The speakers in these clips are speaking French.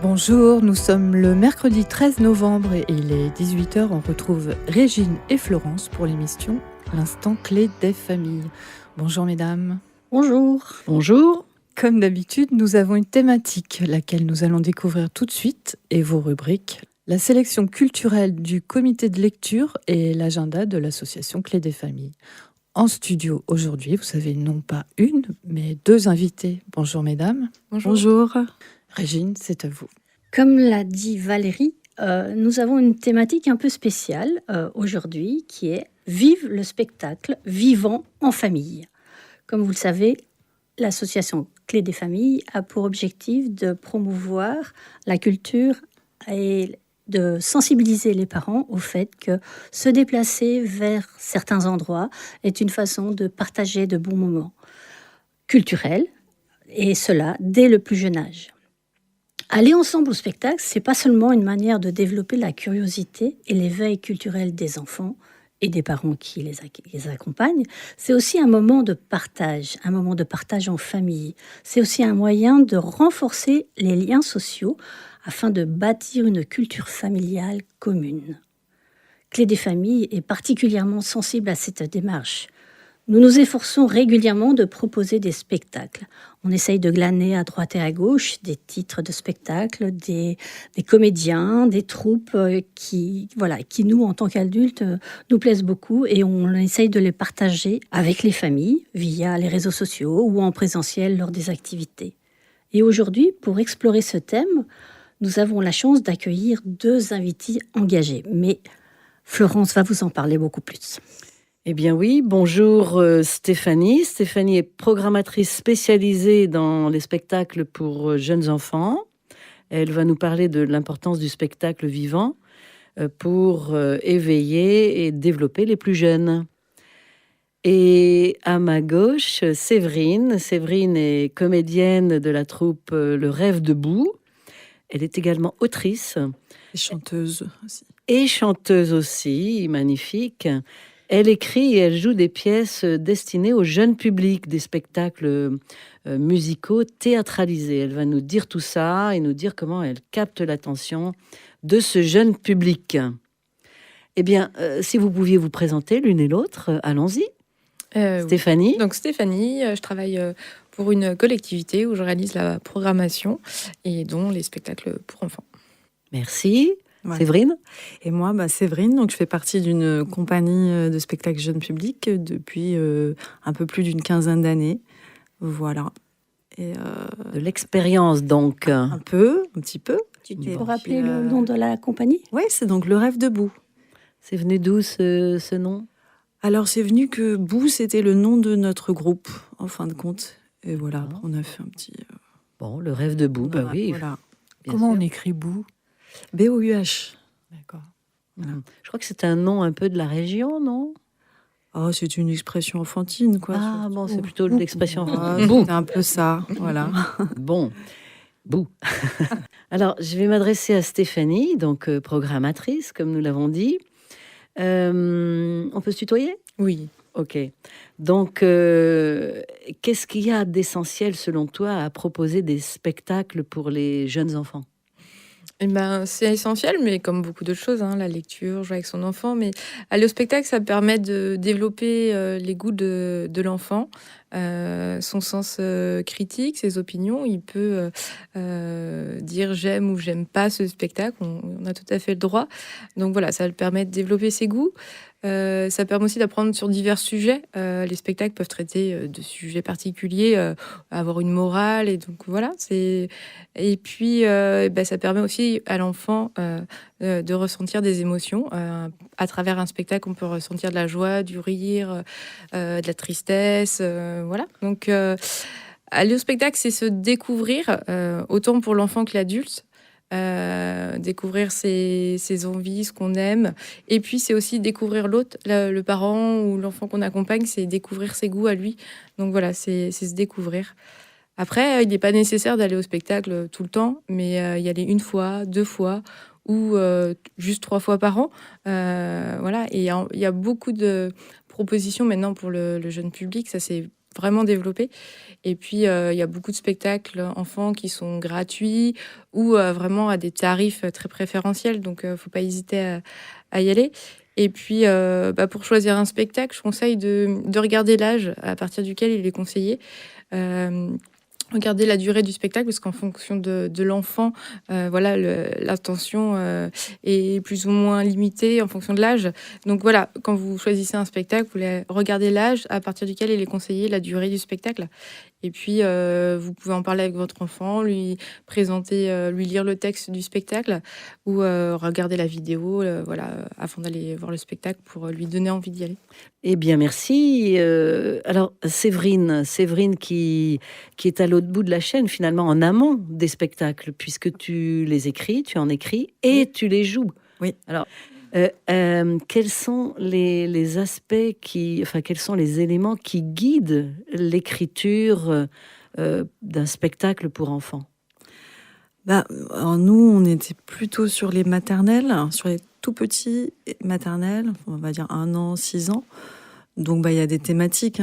Bonjour, nous sommes le mercredi 13 novembre et il est 18 h. On retrouve Régine et Florence pour l'émission L'instant clé des familles. Bonjour mesdames. Bonjour. Bonjour. Comme d'habitude, nous avons une thématique, laquelle nous allons découvrir tout de suite, et vos rubriques. La sélection culturelle du comité de lecture et l'agenda de l'association Clé des familles. En studio aujourd'hui, vous avez non pas une, mais deux invités. Bonjour mesdames. Bonjour. Régine, c'est à vous. Comme l'a dit Valérie, nous avons une thématique un peu spéciale aujourd'hui qui est « Vive le spectacle vivant en famille ». Comme vous le savez, l'association Clé des familles a pour objectif de promouvoir la culture et de sensibiliser les parents au fait que se déplacer vers certains endroits est une façon de partager de bons moments culturels, et cela dès le plus jeune âge. Aller ensemble au spectacle, c'est pas seulement une manière de développer la curiosité et l'éveil culturel des enfants et des parents qui les accompagnent, c'est aussi un moment de partage en famille. C'est aussi un moyen de renforcer les liens sociaux afin de bâtir une culture familiale commune. Clé des familles est particulièrement sensible à cette démarche. Nous nous efforçons régulièrement de proposer des spectacles. On essaye de glaner à droite et à gauche des titres de spectacles, des comédiens, des troupes qui nous, en tant qu'adultes, nous plaisent beaucoup, et on essaye de les partager avec les familles via les réseaux sociaux ou en présentiel lors des activités. Et aujourd'hui, pour explorer ce thème, nous avons la chance d'accueillir deux invités engagés. Mais Florence va vous en parler beaucoup plus. Eh bien oui, bonjour Stéphanie. Stéphanie est programmatrice spécialisée dans les spectacles pour jeunes enfants. Elle va nous parler de l'importance du spectacle vivant pour éveiller et développer les plus jeunes. Et à ma gauche, Séverine. Séverine est comédienne de la troupe Le Rêve debout. Elle est également autrice. Et chanteuse aussi. Et chanteuse aussi, magnifique. Elle écrit et elle joue des pièces destinées au jeune public, des spectacles musicaux théâtralisés. Elle va nous dire tout ça et nous dire comment elle capte l'attention de ce jeune public. Eh bien, si vous pouviez vous présenter l'une et l'autre, allons-y. Stéphanie. Oui. Donc Stéphanie, je travaille pour une collectivité où je réalise la programmation et dont les spectacles pour enfants. Merci. Ouais. Séverine. Et moi, Séverine, donc je fais partie d'une compagnie de spectacle jeune public depuis un peu plus d'une quinzaine d'années. Voilà. Et de l'expérience, donc. Un petit peu. Tu peux rappeler le nom de la compagnie ? Oui, c'est donc Le Rêve debout. C'est venu d'où ce nom ? Alors, c'est venu que Bou, c'était le nom de notre groupe, en fin de compte. Et voilà, après, on a fait un petit... Bon, Le Rêve debout, bah oui. Voilà. Comment on écrit Bou ? B-O-U-H. D'accord. Voilà. Je crois que c'est un nom un peu de la région, non ? Oh, c'est une expression enfantine, quoi. Ah surtout. bon, c'est plutôt l'expression Ah, Bou. c'est un peu ça, voilà. Bon, Bou. Alors, je vais m'adresser à Stéphanie, donc programmatrice, comme nous l'avons dit. On peut se tutoyer ? Oui. Ok. Donc, qu'est-ce qu'il y a d'essentiel, selon toi, à proposer des spectacles pour les jeunes enfants ? Eh ben, c'est essentiel, mais comme beaucoup d'autres choses, la lecture, jouer avec son enfant. Mais aller au spectacle, ça permet de développer les goûts de l'enfant, son sens critique, ses opinions. Il peut dire j'aime ou j'aime pas ce spectacle. On a tout à fait le droit. Donc voilà, ça permet de développer ses goûts. Ça permet aussi d'apprendre sur divers sujets. Les spectacles peuvent traiter de sujets particuliers, avoir une morale, et donc voilà. Et puis ça permet aussi à l'enfant de ressentir des émotions. À travers un spectacle, on peut ressentir de la joie, du rire, de la tristesse, voilà. Donc aller au spectacle, c'est se découvrir, autant pour l'enfant que l'adulte. Découvrir ses envies, ce qu'on aime, et puis c'est aussi découvrir l'autre, le parent ou l'enfant qu'on accompagne, c'est découvrir ses goûts à lui. Donc voilà, c'est se découvrir. Après, il n'est pas nécessaire d'aller au spectacle tout le temps, mais y aller une fois, 2 fois, ou juste 3 fois par an. Voilà, et il y a beaucoup de propositions maintenant pour le jeune public. Ça s'est vraiment développer. Et puis, il y a beaucoup de spectacles enfants qui sont gratuits ou vraiment à des tarifs très préférentiels. Donc, faut pas hésiter à y aller. Et puis, pour choisir un spectacle, je conseille de regarder l'âge à partir duquel il est conseillé. Euh, Regarder la durée du spectacle, parce qu'en fonction de l'enfant, voilà, l'attention est plus ou moins limitée en fonction de l'âge. Donc voilà, quand vous choisissez un spectacle, vous voulez regarder l'âge à partir duquel il est conseillé, la durée du spectacle. Et puis, vous pouvez en parler avec votre enfant, lui présenter, lui lire le texte du spectacle ou regarder la vidéo, voilà, avant d'aller voir le spectacle pour lui donner envie d'y aller. Eh bien, merci. Alors, Séverine qui est à l'autre bout de la chaîne, finalement, en amont des spectacles, puisque tu les écris, tu en écris et tu les joues. Oui. Alors, quels sont les aspects quels sont les éléments qui guident l'écriture d'un spectacle pour enfants? Alors nous, on était plutôt sur les maternelles, sur les tout petits maternelles, on va dire 1 an, 6 ans. Donc, il y a des thématiques.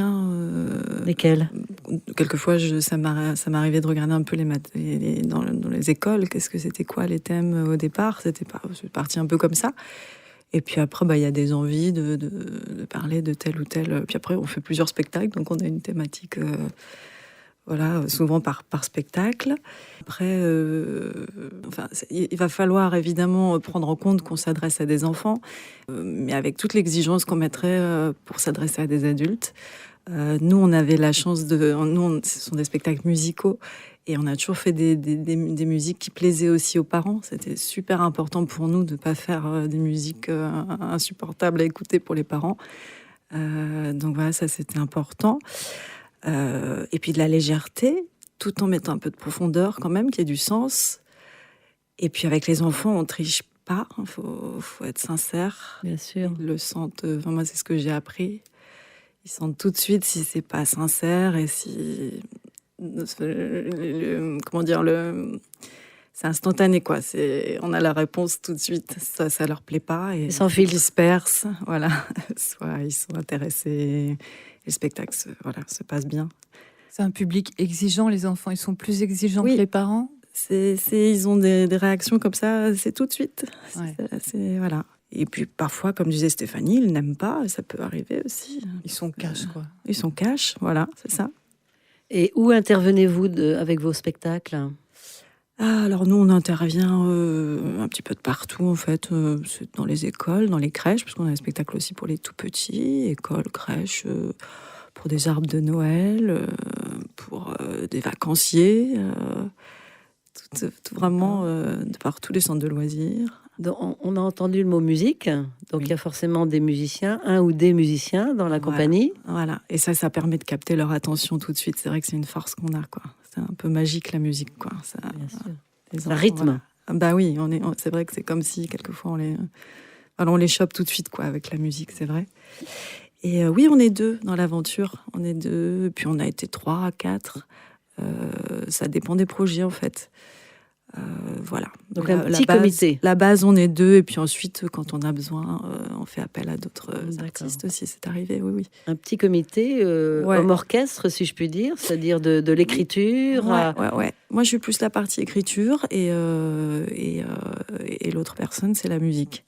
Lesquelles? Quelquefois, ça m'arrivait de regarder un peu dans les écoles. Qu'est-ce que c'était quoi les thèmes au départ? C'est parti un peu comme ça. Et puis après, il y a des envies de parler de tel ou tel. Puis après, on fait plusieurs spectacles, donc on a une thématique, voilà, souvent par spectacle. Après, il va falloir évidemment prendre en compte qu'on s'adresse à des enfants, mais avec toute l'exigence qu'on mettrait pour s'adresser à des adultes. Nous, on avait la chance ce sont des spectacles musicaux. Et on a toujours fait des musiques qui plaisaient aussi aux parents. C'était super important pour nous de ne pas faire des musiques insupportables à écouter pour les parents. Donc voilà, ça c'était important. Et puis de la légèreté, tout en mettant un peu de profondeur quand même, qui ait du sens. Et puis avec les enfants, on triche pas. Faut être sincère. Bien sûr. Ils le sentent. Moi, c'est ce que j'ai appris. Ils sentent tout de suite si c'est pas sincère et si... comment dire, c'est instantané, quoi. On a la réponse tout de suite. Ça leur plaît pas et sans filtre. Ils dispersent, voilà. Soit ils sont intéressés, et le spectacle se passe bien. C'est un public exigeant, les enfants. Ils sont plus exigeants que les parents. Ils ont des réactions comme ça, c'est tout de suite. Ouais. Voilà. Et puis parfois, comme disait Stéphanie, ils n'aiment pas, ça peut arriver aussi. Ils sont cash, quoi. Ils sont cash, voilà, c'est ça. Et où intervenez-vous avec vos spectacles? Alors nous, on intervient un petit peu de partout, en fait. C'est dans les écoles, dans les crèches, parce qu'on a des spectacles aussi pour les tout petits, écoles, crèches, pour des arbres de Noël, pour des vacanciers, tout vraiment par tous les centres de loisirs. Donc, on a entendu le mot musique, donc il y a forcément des musiciens, un ou des musiciens dans la compagnie. Voilà, et ça permet de capter leur attention tout de suite. C'est vrai que c'est une force qu'on a, quoi. C'est un peu magique, la musique, quoi. Bien sûr. Les Un rythme. Voilà. Bah oui, c'est vrai que c'est comme si, quelquefois, on les chope tout de suite, quoi, avec la musique, c'est vrai. Et oui, on est 2 dans l'aventure. On est 2, puis on a été 3, 4. Ça dépend des projets, en fait. Voilà. Donc un petit comité. La base, on est 2, et puis ensuite, quand on a besoin, on fait appel à d'autres artistes aussi. C'est arrivé, oui. Un petit comité homme orchestre, si je puis dire, c'est-à-dire de l'écriture. Ouais. Moi, je suis plus la partie écriture, et l'autre personne, c'est la musique.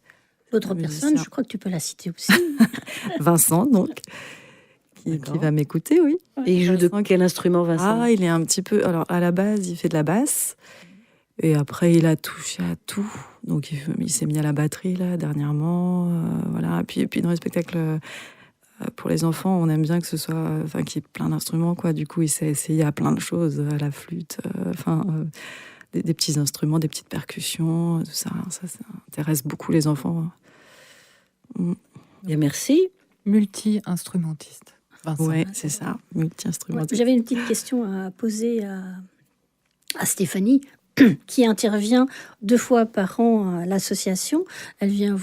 L'autre personne, je crois que tu peux la citer aussi. Vincent, donc. Qui va m'écouter, oui. Et il joue de quel instrument, Vincent? Il est un petit peu... Alors, à la base, il fait de la basse. Et après, il a touché à tout. Donc, il s'est mis à la batterie, là, dernièrement. Voilà. Et puis, dans les spectacles pour les enfants, on aime bien que ce soit... qu'il y ait plein d'instruments, quoi. Du coup, il s'est essayé à plein de choses. À la flûte, des petits instruments, des petites percussions, tout ça. Ça intéresse beaucoup les enfants. Bien, merci. Multi-instrumentiste. Oui, c'est ça, multi-instrumentiste. J'avais une petite question à poser à Stéphanie. qui intervient 2 fois par an à l'association. Elle vient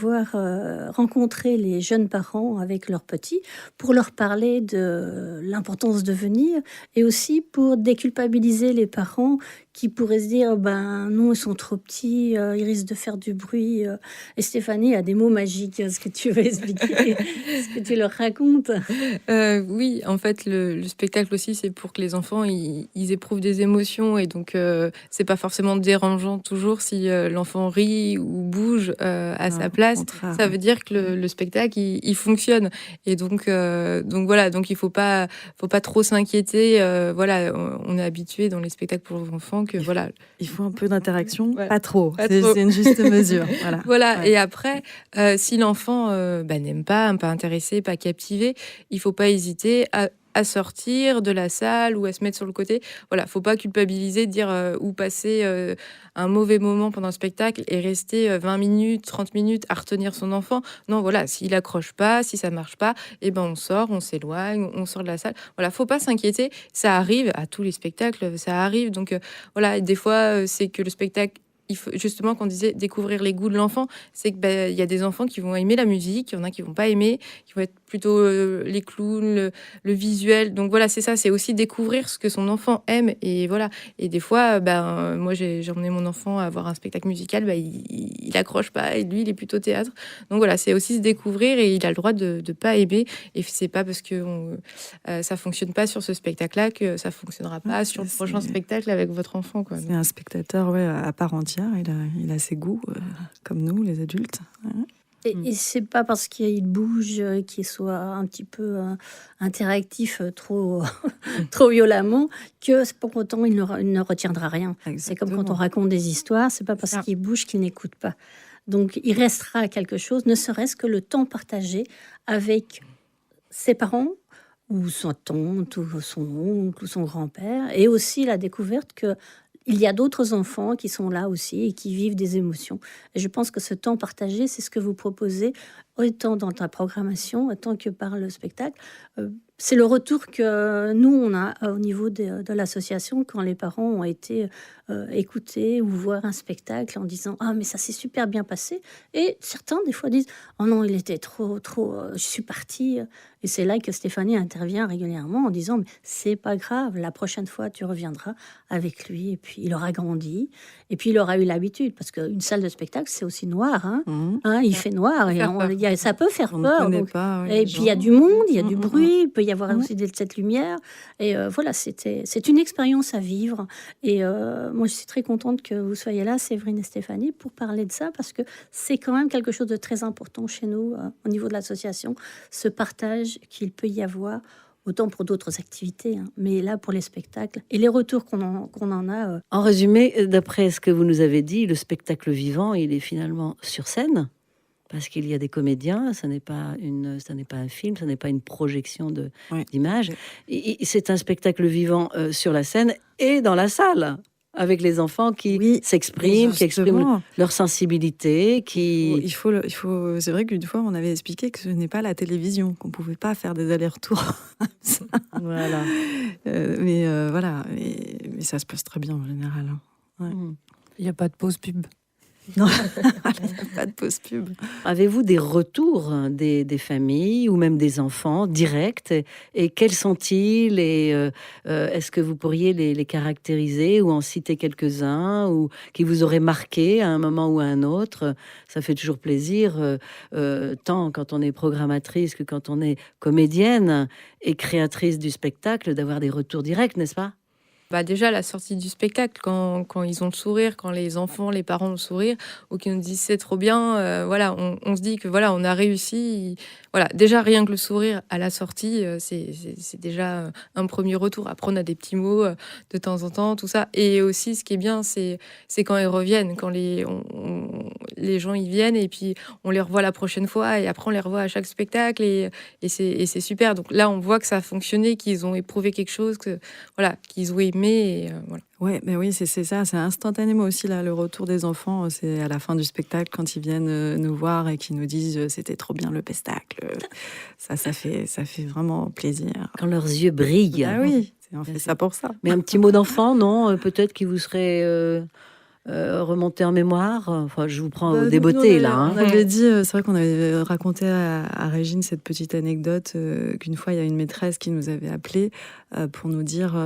rencontrer les jeunes parents avec leurs petits pour leur parler de l'importance de venir et aussi pour déculpabiliser les parents qui pourraient se dire ben non, ils sont trop petits, ils risquent de faire du bruit. Et Stéphanie a des mots magiques. Est-ce que tu veux expliquer ce que tu leur racontes? Oui, en fait, le spectacle aussi, c'est pour que les enfants ils éprouvent des émotions et donc c'est pas forcément dérangeant toujours si l'enfant rit ou bouge à sa place. Ça veut dire que le spectacle il fonctionne et donc voilà, donc il faut pas trop s'inquiéter. Voilà, on est habitué dans les spectacles pour les enfants que voilà. Il faut un peu d'interaction, Ouais. pas trop. Pas C'est trop. c'est une juste mesure. Voilà. Voilà, Ouais. et après, si l'enfant n'aime pas intéressé, pas captivé, il faut pas hésiter à sortir de la salle ou à se mettre sur le côté. Voilà, faut pas culpabiliser, dire ou passer un mauvais moment pendant le spectacle et rester 20 minutes, 30 minutes à retenir son enfant. Non, voilà, s'il accroche pas, si ça marche pas, eh ben on sort, on s'éloigne, on sort de la salle. Voilà, faut pas s'inquiéter, ça arrive à tous les spectacles, ça arrive. Donc voilà, et des fois c'est que le spectacle il faut justement qu'on disait découvrir les goûts de l'enfant, c'est que il y a des enfants qui vont aimer la musique, il y en a qui vont pas aimer, qui vont être plutôt les clowns, le visuel. Donc voilà, c'est ça, c'est aussi découvrir ce que son enfant aime et voilà. Et des fois, moi j'ai emmené mon enfant à voir un spectacle musical, il accroche pas et lui il est plutôt théâtre. Donc voilà, c'est aussi se découvrir et il a le droit de pas aimer et c'est pas parce que ça fonctionne pas sur ce spectacle-là que ça fonctionnera pas sur le prochain spectacle avec votre enfant, quoi. C'est un spectateur à part entière. Il a ses goûts, comme nous, les adultes. Et c'est pas parce qu'il bouge, qu'il soit un petit peu interactif trop, trop violemment que pour autant il ne retiendra rien. C'est comme quand on raconte des histoires, c'est pas parce qu'il bouge qu'il n'écoute pas. Donc il restera quelque chose, ne serait-ce que le temps partagé avec ses parents, ou son tante, ou son oncle, ou son grand-père, et aussi la découverte que il y a d'autres enfants qui sont là aussi et qui vivent des émotions. Et je pense que ce temps partagé, c'est ce que vous proposez, autant dans ta programmation, autant que par le spectacle. C'est le retour que nous, on a au niveau de l'association quand les parents ont été écouter ou voir un spectacle en disant « Ah, mais ça s'est super bien passé ». Et certains, des fois, disent « Oh non, il était trop, je suis partie ». Et c'est là que Stéphanie intervient régulièrement en disant « Mais c'est pas grave, la prochaine fois, tu reviendras avec lui. » Et puis, il aura grandi. Et puis, il aura eu l'habitude. Parce qu'une salle de spectacle, c'est aussi noir. Il fait noir. Et ça peut faire peur. Donc, et puis, il y a du monde, il y a du bruit. Il peut y avoir aussi cette lumière. Et voilà, c'est une expérience à vivre. Et moi, je suis très contente que vous soyez là, Séverine et Stéphanie, pour parler de ça. Parce que c'est quand même quelque chose de très important chez nous, au niveau de l'association. Ce partage qu'il peut y avoir, autant pour d'autres activités, mais là pour les spectacles et les retours qu'on en a. En résumé, d'après ce que vous nous avez dit, le spectacle vivant, il est finalement sur scène, parce qu'il y a des comédiens, ça n'est pas un film, ça n'est pas une projection d'image. Et c'est un spectacle vivant sur la scène et dans la salle, avec les enfants qui s'expriment, qui expriment leur sensibilité, Il faut, c'est vrai qu'une fois, on avait expliqué que ce n'est pas la télévision, qu'on ne pouvait pas faire des allers-retours. Voilà. Mais ça se passe très bien en général. Il n'y a pas de pause pub. Non, pas de pause pub. Avez-vous des retours des familles ou même des enfants directs et quels sont-ils et est-ce que vous pourriez les caractériser ou en citer quelques-uns ou qui vous auraient marqué à un moment ou à un autre? Ça fait toujours plaisir, tant quand on est programmatrice que quand on est comédienne et créatrice du spectacle, d'avoir des retours directs, n'est-ce pas? Déjà, la sortie du spectacle, quand ils ont le sourire, quand les enfants, les parents ont le sourire, ou qu'ils nous disent c'est trop bien, voilà, on se dit que voilà, on a réussi. Voilà, déjà, rien que le sourire à la sortie, c'est déjà un premier retour. Après, on a des petits mots de temps en temps, tout ça. Et aussi, ce qui est bien, c'est quand ils reviennent, quand les gens ils viennent et puis on les revoit la prochaine fois et après on les revoit à chaque spectacle et c'est super. Donc là, on voit que ça a fonctionné, qu'ils ont éprouvé quelque chose, qu'ils ont aimé. Et voilà. Ouais, mais oui, c'est ça, c'est instantanément aussi là, le retour des enfants, c'est à la fin du spectacle quand ils viennent nous voir et qu'ils nous disent c'était trop bien le spectacle. Ça fait vraiment plaisir. Quand leurs yeux brillent. Ah oui, on fait ça pour ça. Mais un petit mot d'enfant, non? Peut-être qui vous serait remonter en mémoire? Enfin, je vous prends au Nous, débeauté, là. Hein. on avait dit, c'est vrai qu'on avait raconté à Régine cette petite anecdote qu'une fois, il y a une maîtresse qui nous avait appelé pour nous dire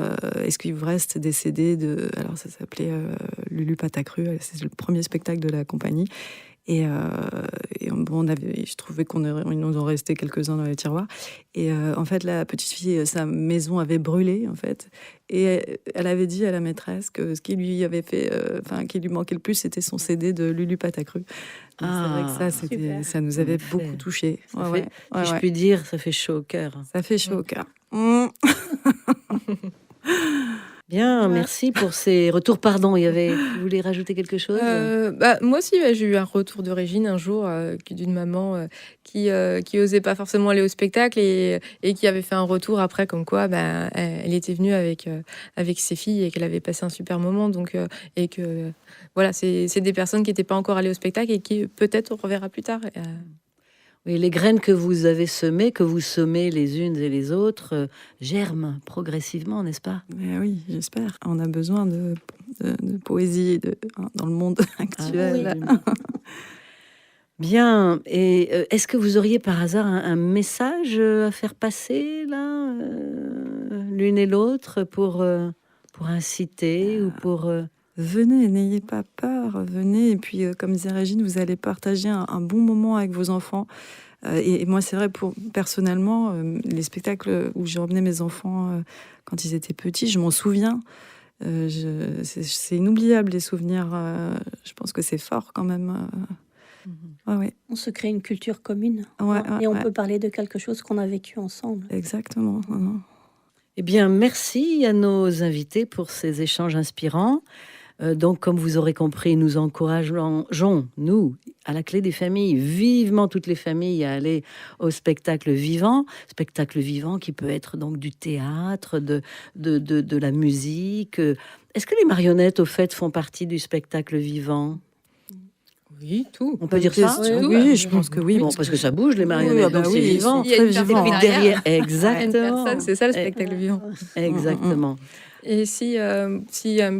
est-ce qu'il vous reste des CD de... Alors, ça s'appelait Lulu Patacru, c'est le premier spectacle de la compagnie. Bon, je trouvais il nous en restait quelques-uns dans les tiroirs. Et en fait, la petite fille, sa maison avait brûlé, en fait. Et elle avait dit à la maîtresse que ce qui lui avait fait, qui lui manquait le plus, c'était son CD de Lulu Patacru. C'est vrai que super. ça nous avait beaucoup touchés. Si je puis dire, ça fait chaud au cœur. Ça fait chaud au cœur. Bien, merci pour ces retours. Pardon, vous voulez rajouter quelque chose? Moi aussi, j'ai eu un retour de Régine un jour d'une maman qui osait pas forcément aller au spectacle et qui avait fait un retour après comme quoi elle était venue avec ses filles et qu'elle avait passé un super moment. Donc, et que voilà, c'est des personnes qui n'étaient pas encore allées au spectacle et qui peut-être on reverra plus tard. Oui, les graines que vous avez semées, que vous semez les unes et les autres, germent progressivement, n'est-ce pas? Mais oui, j'espère. On a besoin de poésie dans le monde actuel. Oui. Bien. Et est-ce que vous auriez par hasard un message à faire passer, là, l'une et l'autre, pour inciter ou pour... Venez, n'ayez pas peur, venez. Et puis, comme disait Régine, vous allez partager un bon moment avec vos enfants. Et moi, c'est vrai, personnellement, les spectacles où j'ai emmené mes enfants quand ils étaient petits, je m'en souviens. C'est inoubliable, les souvenirs. Je pense que c'est fort quand même. Ouais. On se crée une culture commune. Et on peut parler de quelque chose qu'on a vécu ensemble. Exactement. Eh bien, merci à nos invités pour ces échanges inspirants. Donc, comme vous aurez compris, nous encourageons, nous, à la Clé des Familles, vivement toutes les familles à aller au spectacle vivant qui peut être donc du théâtre, de la musique. Est-ce que les marionnettes, au fait, font partie du spectacle vivant? Oui, tout. On peut dire ça? Oui, je pense que oui. Bon, parce que ça bouge, les marionnettes, donc c'est vivant. Il y a une personne derrière. Exactement. C'est ça le spectacle vivant. Exactement. Et si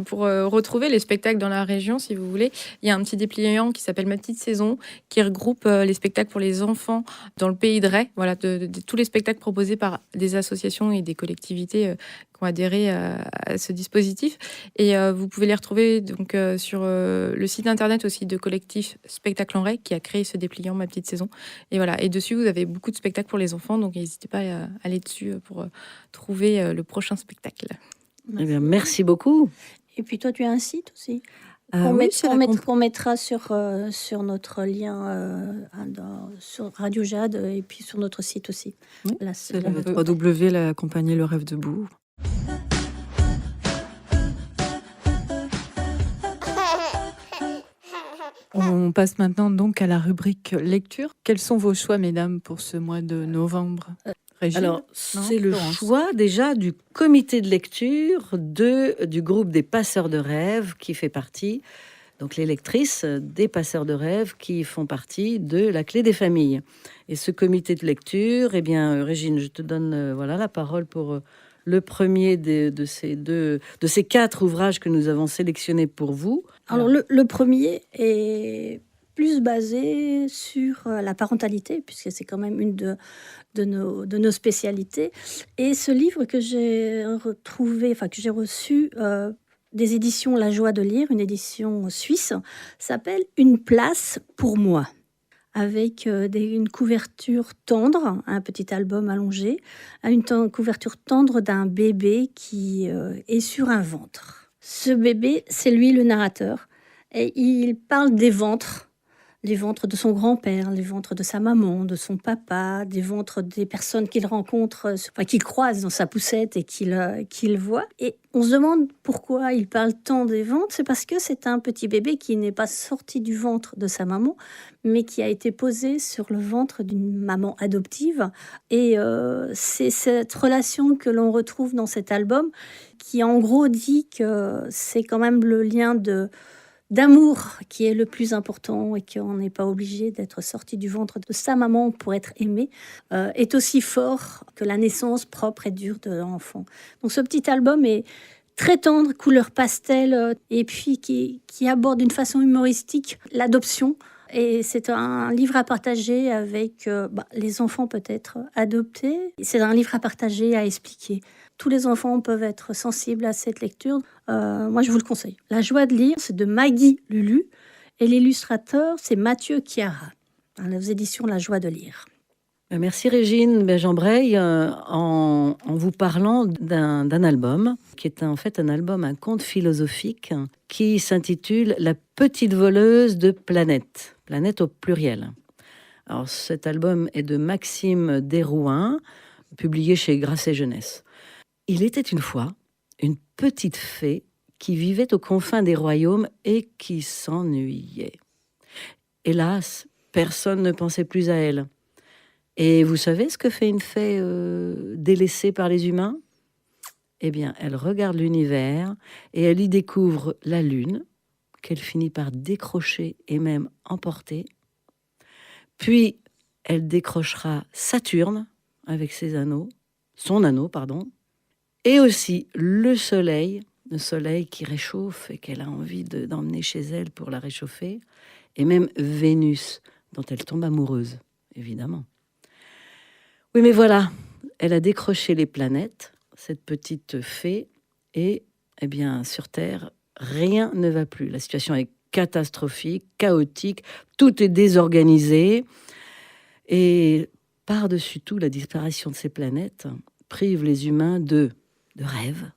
pour retrouver les spectacles dans la région, si vous voulez, il y a un petit dépliant qui s'appelle Ma Petite Saison, qui regroupe les spectacles pour les enfants dans le pays de Ray. Voilà, de tous les spectacles proposés par des associations et des collectivités qui ont adhéré à ce dispositif. Et vous pouvez les retrouver donc sur le site internet aussi de collectif Spectacle en Ray, qui a créé ce dépliant Ma Petite Saison. Et voilà, et dessus vous avez beaucoup de spectacles pour les enfants, donc n'hésitez pas à aller dessus pour trouver le prochain spectacle. Eh bien, merci beaucoup. Et puis toi, tu as un site aussi qu'on mettra sur notre lien sur Radio Jade et puis sur notre site aussi. Oui, là, c'est le www, la compagnie Le Rêve Debout. On passe maintenant donc à la rubrique lecture. Quels sont vos choix, mesdames, pour ce mois de novembre? Régine? Alors, c'est le choix déjà du comité de lecture du groupe des Passeurs de Rêves qui fait partie, donc les lectrices des Passeurs de Rêves qui font partie de la Clé des Familles. Et ce comité de lecture, eh bien, Régine, je te donne la parole pour le premier de ces 4 ouvrages que nous avons sélectionnés pour vous. Alors, le premier est plus basé sur la parentalité, puisque c'est quand même une de nos spécialités. Et ce livre que j'ai reçu des éditions La Joie de lire, une édition suisse, s'appelle Une place pour moi, avec une couverture tendre, un petit album allongé, une couverture tendre d'un bébé qui est sur un ventre. Ce bébé, c'est lui le narrateur, et il parle des ventres. Les ventres de son grand-père, les ventres de sa maman, de son papa, des ventres des personnes qu'il rencontre, qu'il croise dans sa poussette et qu'il voit. Et on se demande pourquoi il parle tant des ventres. C'est parce que c'est un petit bébé qui n'est pas sorti du ventre de sa maman, mais qui a été posé sur le ventre d'une maman adoptive. Et c'est cette relation que l'on retrouve dans cet album qui, en gros, dit que c'est quand même le lien d'amour qui est le plus important et qu'on n'est pas obligé d'être sorti du ventre de sa maman pour être aimé, est aussi fort que la naissance propre et dure de l'enfant. Donc ce petit album est très tendre, couleur pastel, et puis qui aborde d'une façon humoristique l'adoption. Et c'est un livre à partager avec les enfants peut-être adoptés. C'est un livre à partager, à expliquer. Tous les enfants peuvent être sensibles à cette lecture. Moi, je vous le conseille. La joie de lire, c'est de Maggie Lulu. Et l'illustrateur, c'est Mathieu Chiara, dans les éditions La joie de lire. Merci Régine. J'embraye en vous parlant d'un album qui est en fait un conte philosophique qui s'intitule La petite voleuse de Planète, Planète au pluriel. Alors cet album est de Maxime Desrouins, publié chez Grasset Jeunesse. Il était une fois une petite fée qui vivait aux confins des royaumes et qui s'ennuyait. Hélas, personne ne pensait plus à elle. Et vous savez ce que fait une fée délaissée par les humains ? Eh bien, elle regarde l'univers et elle y découvre la Lune, qu'elle finit par décrocher et même emporter. Puis, elle décrochera Saturne avec son anneau, et aussi le soleil qui réchauffe et qu'elle a envie d'emmener chez elle pour la réchauffer, et même Vénus, dont elle tombe amoureuse, évidemment. Oui, mais voilà, elle a décroché les planètes, cette petite fée, et eh bien, sur Terre, rien ne va plus. La situation est catastrophique, chaotique, tout est désorganisé, et par-dessus tout, la disparition de ces planètes prive les humains de rêves,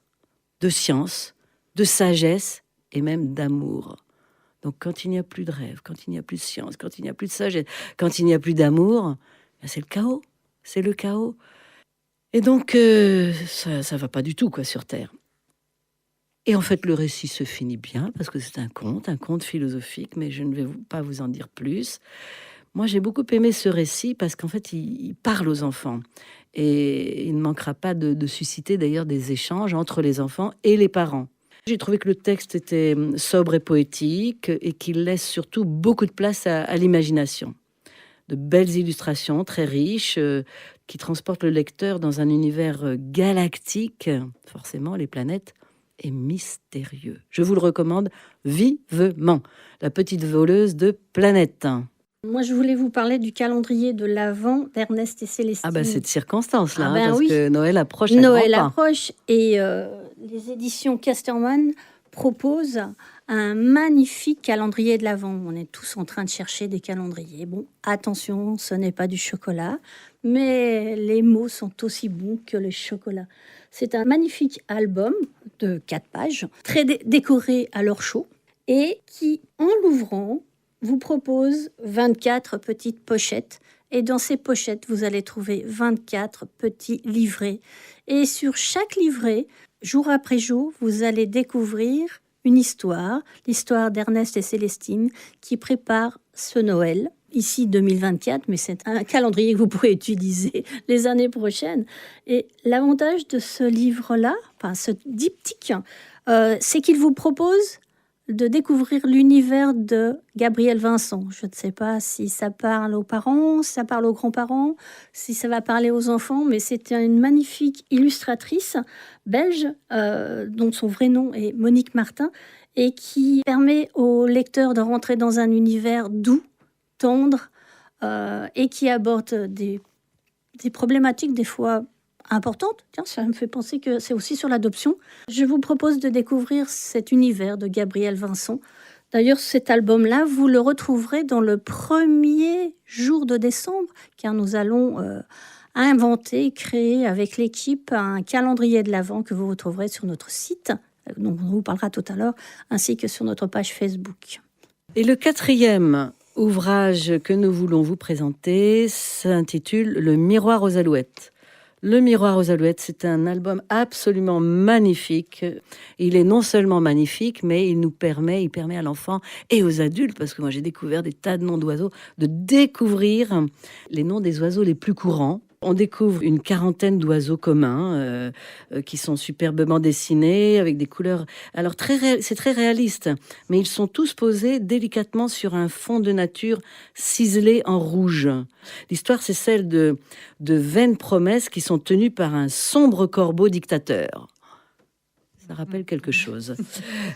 de science, de sagesse et même d'amour. Donc quand il n'y a plus de rêve, quand il n'y a plus de science, quand il n'y a plus de sagesse, quand il n'y a plus d'amour, c'est le chaos. C'est le chaos. Et donc, ça va pas du tout, quoi, sur Terre. Et en fait, le récit se finit bien, parce que c'est un conte philosophique, mais je ne vais pas vous en dire plus. Moi, j'ai beaucoup aimé ce récit, parce qu'en fait, il parle aux enfants. Et il ne manquera pas de susciter, d'ailleurs, des échanges entre les enfants et les parents. J'ai trouvé que le texte était sobre et poétique, et qu'il laisse surtout beaucoup de place à l'imagination. De belles illustrations très riches qui transportent le lecteur dans un univers galactique, forcément les planètes, et mystérieux. Je vous le recommande vivement. La petite voleuse de Planète. Moi, je voulais vous parler du calendrier de l'Avent d'Ernest et Célestine. Ah ben c'est de circonstance là, parce que Noël approche. Noël approche et les éditions Casterman proposent un magnifique calendrier de l'Avent. On est tous en train de chercher des calendriers. Bon, attention, ce n'est pas du chocolat, mais les mots sont aussi bons que le chocolat. C'est un magnifique album de 4 pages, très décoré à l'or chaud, et qui, en l'ouvrant, vous propose 24 petites pochettes. Et dans ces pochettes, vous allez trouver 24 petits livrets. Et sur chaque livret, jour après jour, vous allez découvrir une histoire, l'histoire d'Ernest et Célestine, qui prépare ce Noël, ici 2024, mais c'est un calendrier que vous pourrez utiliser les années prochaines. Et l'avantage de ce livre-là, enfin ce diptyque, c'est qu'il vous propose de découvrir l'univers de Gabriel Vincent. Je ne sais pas si ça parle aux parents, si ça parle aux grands-parents, si ça va parler aux enfants, mais c'est une magnifique illustratrice belge, dont son vrai nom est Monique Martin, et qui permet aux lecteurs de rentrer dans un univers doux, tendre, et qui aborde des problématiques des fois importante. Tiens, ça me fait penser que c'est aussi sur l'adoption. Je vous propose de découvrir cet univers de Gabriel Vincent. D'ailleurs, cet album-là, vous le retrouverez dans le premier jour de décembre, car nous allons inventer, créer avec l'équipe un calendrier de l'Avent que vous retrouverez sur notre site, dont on vous parlera tout à l'heure, ainsi que sur notre page Facebook. Et le 4e ouvrage que nous voulons vous présenter s'intitule « Le miroir aux alouettes ». Le miroir aux alouettes, c'est un album absolument magnifique. Il est non seulement magnifique, mais il permet à l'enfant et aux adultes, parce que moi j'ai découvert des tas de noms d'oiseaux, de découvrir les noms des oiseaux les plus courants. On découvre une 40aine d'oiseaux communs qui sont superbement dessinés avec des couleurs. Alors c'est très réaliste, mais ils sont tous posés délicatement sur un fond de nature ciselé en rouge. L'histoire, c'est celle de vaines promesses qui sont tenues par un sombre corbeau dictateur. Ça rappelle quelque chose.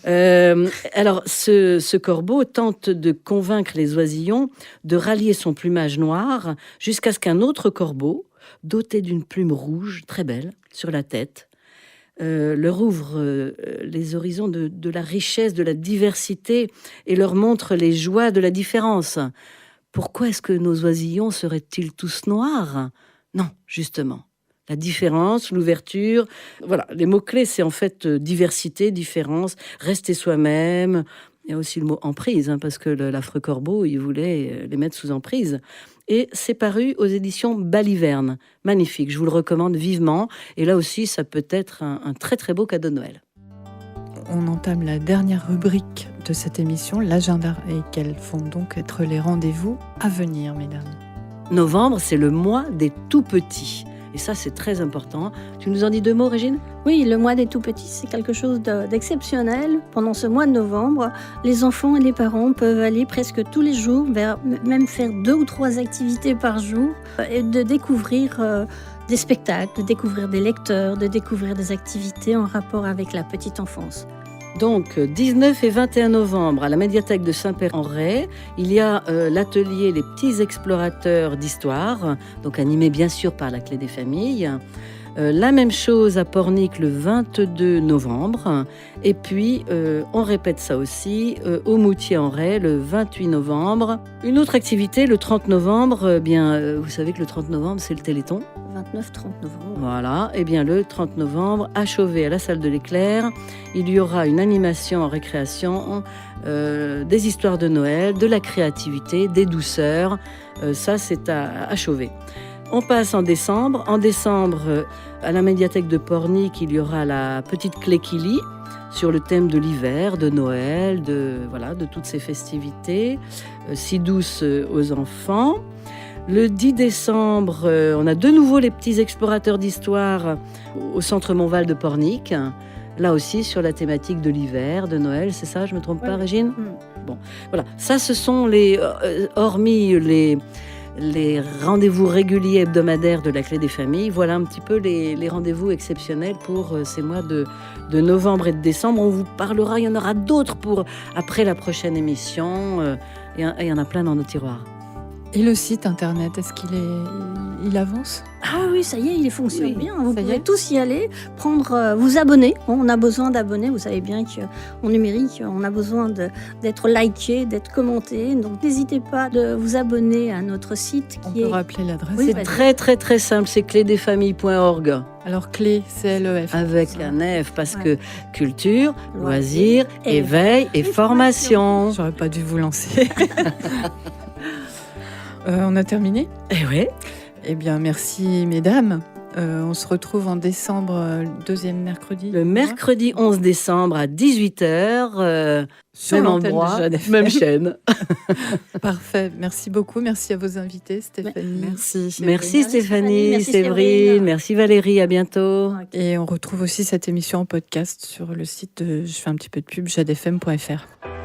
Alors, ce corbeau tente de convaincre les oisillons de rallier son plumage noir jusqu'à ce qu'un autre corbeau, doté d'une plume rouge très belle sur la tête, leur ouvre les horizons de la richesse, de la diversité et leur montre les joies de la différence. Pourquoi est-ce que nos oisillons seraient-ils tous noirs ? Non, justement. La différence, l'ouverture, voilà, les mots-clés, c'est en fait diversité, différence, rester soi-même. Il y a aussi le mot emprise, parce que l'affreux corbeau, il voulait les mettre sous emprise. Et c'est paru aux éditions Baliverne. Magnifique, je vous le recommande vivement. Et là aussi, ça peut être un très très beau cadeau de Noël. On entame la dernière rubrique de cette émission, l'agenda, et quels vont donc être les rendez-vous à venir, mesdames. Novembre, c'est le mois des tout-petits. Et ça, c'est très important. Tu nous en dis 2 mots, Régine ? Oui, le mois des tout-petits, c'est quelque chose d'exceptionnel. Pendant ce mois de novembre, les enfants et les parents peuvent aller presque tous les jours, même faire 2 ou 3 activités par jour, et de découvrir des spectacles, de découvrir des lecteurs, de découvrir des activités en rapport avec la petite enfance. Donc, 19 et 21 novembre, à la médiathèque de Saint-Père-en-Retz, il y a l'atelier Les Petits Explorateurs d'Histoire, donc animé bien sûr par la Clé des Familles. La même chose à Pornic le 22 novembre. Et puis, on répète ça aussi au Moutier-en-Retz le 28 novembre. Une autre activité, le 30 novembre, vous savez que le 30 novembre, c'est le Téléthon. 29-30 novembre. Voilà, et bien le 30 novembre, à Chauvet, à la salle de l'Éclair, il y aura une animation en récréation, des histoires de Noël, de la créativité, des douceurs. Ça, c'est à Chauvet. On passe en décembre. En décembre, à la médiathèque de Pornic, il y aura la petite clé qui lit sur le thème de l'hiver, de Noël, de toutes ces festivités si douces aux enfants. Le 10 décembre, on a de nouveau les petits explorateurs d'histoire au centre Montval de Pornic. Là aussi, sur la thématique de l'hiver, de Noël, c'est ça, je ne me trompe pas, Régine ? Bon, voilà. Ça, ce sont hormis les rendez-vous réguliers hebdomadaires de la Clé des Familles, voilà un petit peu les rendez-vous exceptionnels pour ces mois de novembre et de décembre. On vous parlera, il y en aura d'autres après la prochaine émission. Il y en a plein dans nos tiroirs. Et le site internet, est-ce il avance ? Ah oui, ça y est, il fonctionne bien. Vous ça y pouvez est. tous y aller, vous abonner. On a besoin d'abonnés. Vous savez bien qu'en numérique, on a besoin d'être liké, d'être commenté. Donc n'hésitez pas de vous abonner à notre site On qui peut est... rappeler l'adresse. Oui, C'est vas-y. très très très simple, c'est clédesfamilles.org Alors clé, CLEF. avec un F parce que culture, loisirs, éveil et formation. J'aurais pas dû vous lancer. On a terminé ? Eh ouais. Eh bien, merci mesdames. On se retrouve en décembre, le 2e mercredi. Le mercredi 11 décembre à 18h, Sur même l'antenne de endroit, Jeanne FM. même chaîne. Parfait. Merci beaucoup. Merci à vos invités, Stéphanie. Merci. Merci Stéphanie, Merci Séverine, Séverine. merci Valérie, à bientôt. Et on retrouve aussi cette émission en podcast sur le site de, je fais un petit peu de pub, jadefm.fr.